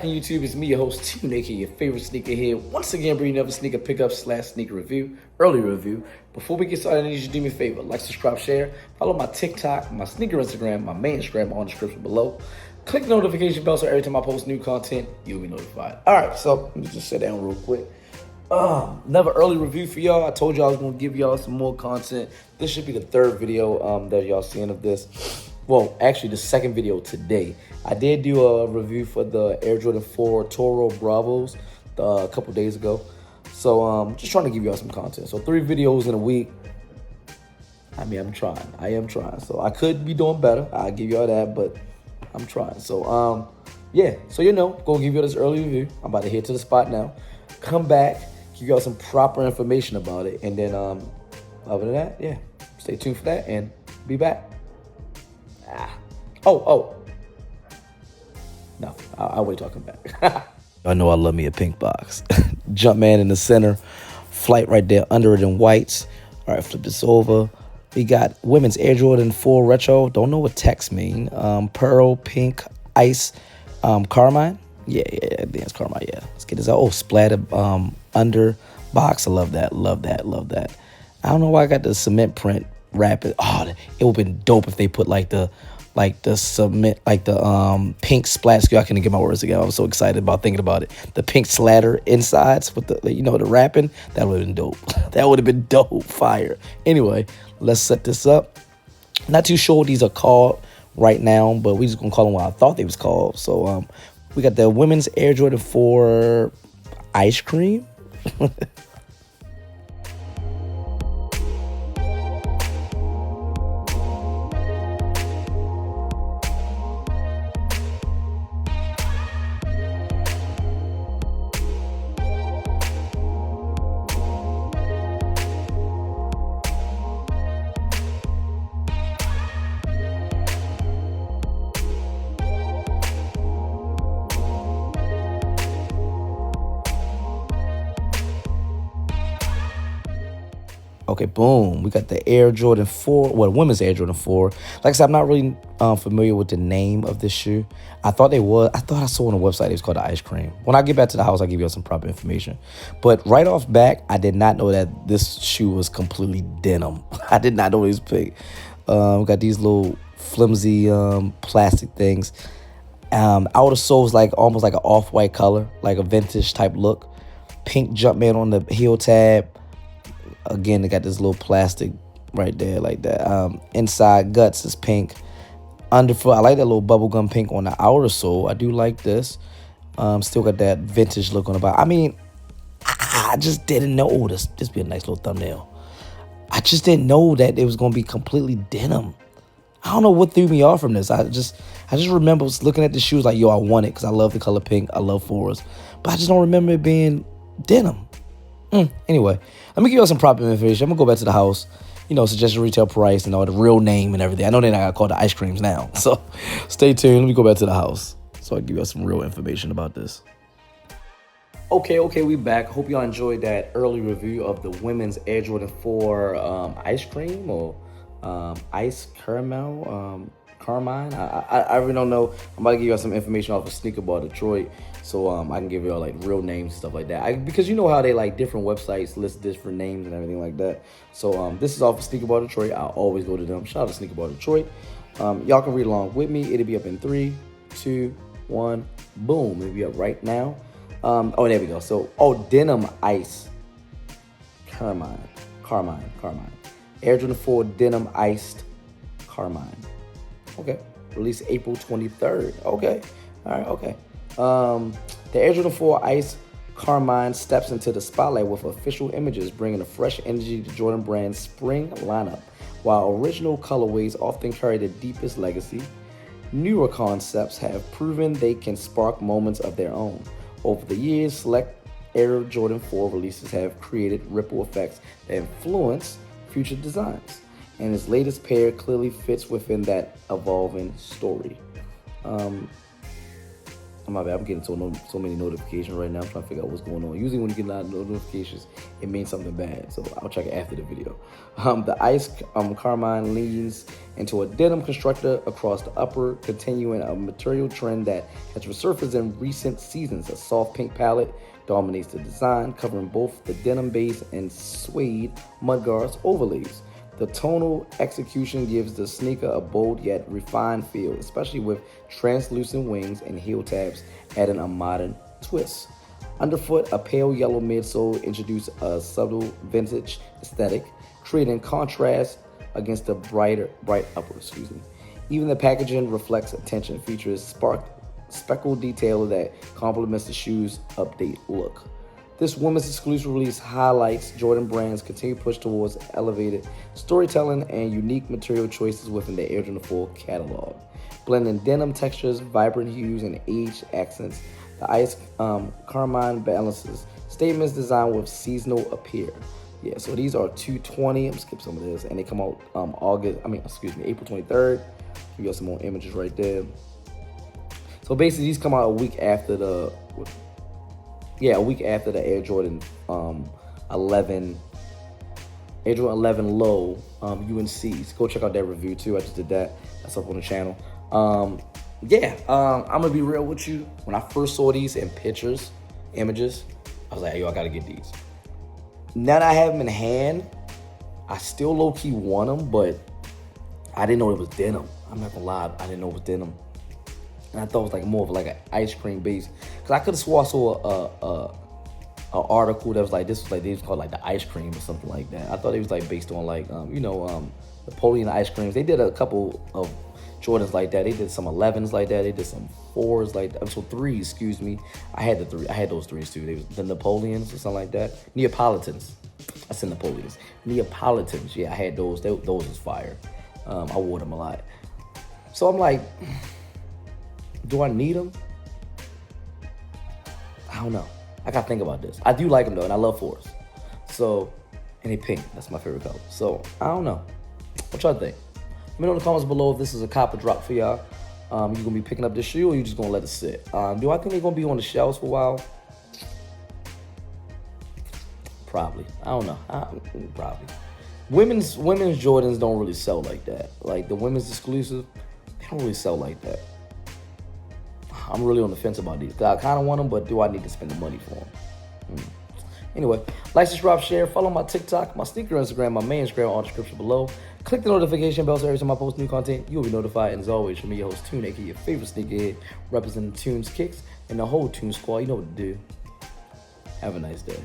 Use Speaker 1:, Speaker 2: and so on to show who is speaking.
Speaker 1: back on YouTube. It's me, your host, Tune, aka your favorite sneakerhead. Once again, bringing another sneaker pickup / sneaker review, early review. Before we get started, I need you to do me a favor. Like, subscribe, share. Follow my TikTok, my sneaker Instagram, my main Instagram on the description below. Click the notification bell so every time I post new content, you'll be notified. All right, so let me just sit down real quick. Another early review for y'all. I told y'all I was going to give y'all some more content. This should be the third video that y'all seeing of this. Well, actually, the second video today. I did do a review for the Air Jordan 4 Toro Bravos a couple days ago. So, just trying to give y'all some content. So, 3 videos in a week. I mean, I'm trying. I am trying. So, I could be doing better. I'll give y'all that, but I'm trying. So, yeah. So, gonna give y'all this early review. I'm about to head to the spot now. Come back, give y'all some proper information about it. And then, other than that, yeah. Stay tuned for that and be back. No, I'll wait till I come back. I know I love me a pink box. Jumpman in the center. Flight right there under it in whites. All right, flip this over. We got women's Air Jordan 4 Retro. Don't know what text mean. Pearl, pink, ice, Carmine. Yeah, I think it's Carmine, yeah. Let's get this out. Oh, splattered under box. I love that, love that, love that. I don't know why I got the cement print wrapped. Oh, it would have been dope if they put like the cement, like the pink splat. I couldn't get my words together. I was so excited about thinking about it. The pink slatter insides with the the wrapping. That would have been dope. That would have been dope. Fire. Anyway, let's set this up. Not too sure what these are called right now, but we just gonna call them what I thought they was called. So we got the women's Air Jordan 4 ice cream. Okay, boom. We got the Air Jordan 4, well, women's Air Jordan 4. Like I said, I'm not really familiar with the name of this shoe. I thought I saw on the website it was called the ice cream. When I get back to the house, I'll give you some proper information. But right off back, I did not know that this shoe was completely denim. I did not know it was pink. We got these little flimsy plastic things. Outer sole is like almost like an off-white color, like a vintage type look. Pink Jumpman on the heel tab. Again, they got this little plastic right there like that. Inside guts is pink. Underfoot, I like that little bubblegum pink on the outer sole. I do like this. Still got that vintage look on the bottom. I mean, I just didn't know. Oh, this be a nice little thumbnail. I just didn't know that it was going to be completely denim. I don't know what threw me off from this. I just remember looking at the shoes like, yo, I want it because I love the color pink. I love 4s. But I just don't remember it being denim. Anyway, let me give you some proper information. I'm going to go back to the house, suggested retail price and all the real name and everything. I know they're not going to call the ice creams now. So stay tuned. Let me go back to the house so I can give you some real information about this. Okay, we back. Hope y'all enjoyed that early review of the women's Air Jordan 4 ice cream or ice caramel, Carmine. I really don't know. I'm about to give y'all some information off of Sneaker Bar Detroit, so I can give y'all like real names and stuff like that. Because you know how they like different websites list different names and everything like that. So this is off of Sneaker Bar Detroit. I'll always go to them. Shout out to Sneaker Bar Detroit. Y'all can read along with me. It'll be up in 3, 2, 1, boom. It'll be up right now. Oh, there we go. So denim ice, Carmine. Air Jordan 4 denim iced Carmine. Okay, released April 23rd. Okay, all right, okay. The Air Jordan 4 Ice Carmine steps into the spotlight with official images, bringing a fresh energy to Jordan Brand's spring lineup. While original colorways often carry the deepest legacy, newer concepts have proven they can spark moments of their own. Over the years, select Air Jordan 4 releases have created ripple effects that influence future designs. And his latest pair clearly fits within that evolving story. I'm My bad. I'm getting so many notifications right now. I'm trying to figure out what's going on. Usually when you get a lot of notifications, it means something bad. So I'll check it after the video. The ice Carmine leans into a denim constructor across the upper, continuing a material trend that has resurfaced in recent seasons. A soft pink palette dominates the design, covering both the denim base and suede mudguards overlays. The tonal execution gives the sneaker a bold yet refined feel, especially with translucent wings and heel tabs adding a modern twist. Underfoot, a pale yellow midsole introduces a subtle vintage aesthetic, creating contrast against the bright upper. Even the packaging reflects attention, features speckled detail that complements the shoe's update look. This women's exclusive release highlights Jordan Brand's continued push towards elevated storytelling and unique material choices within the Air Jordan 4 catalog. Blending denim textures, vibrant hues, and aged accents, the ice Carmine balances statements designed with seasonal appeal. Yeah, so these are 220. I'm skip some of this, and they come out April 23rd. You got some more images right there. So basically, these come out a week after the Air Jordan 11 Low UNCs. Go check out that review too. I just did that. That's up on the channel. I'm gonna be real with you. When I first saw these in images, I was like, yo, I gotta get these. Now that I have them in hand, I still low-key want them, but I didn't know it was denim. I'm not gonna lie, I didn't know it was denim. And I thought it was like more of like an ice cream base. Cause I could have swore I saw a article that was like, they was called like the ice cream or something like that. I thought it was like based on like, Napoleon ice creams. They did a couple of Jordans like that. They did some 11s like that. They did some 4s like that. So 3s, excuse me. I had those 3s too. They was the Napoleons or something like that. Neapolitans. I said Napoleons. Neapolitans. Yeah, I had those. Those was fire. I wore them a lot. So I'm like, do I need them? I don't know. I gotta think about this. I do like them though, and I love 4s. So, and they pink. That's my favorite color. So, I don't know. What y'all think? Let me know in the comments below if this is a copper drop for y'all. You gonna be picking up this shoe, or you just gonna let it sit? Do I think they're gonna be on the shelves for a while? Probably. I don't know. Probably. Women's Jordans don't really sell like that. Like the women's exclusive, they don't really sell like that. I'm really on the fence about these. I kind of want them, but do I need to spend the money for them? Anyway, like, subscribe, share, follow my TikTok, my sneaker Instagram, my main Instagram, all in the description below. Click the notification bell so every time I post new content, you'll be notified. And as always, from me, your host, Tune, aka your favorite sneakerhead, representing Tune's Kicks and the whole Tune Squad. You know what to do. Have a nice day.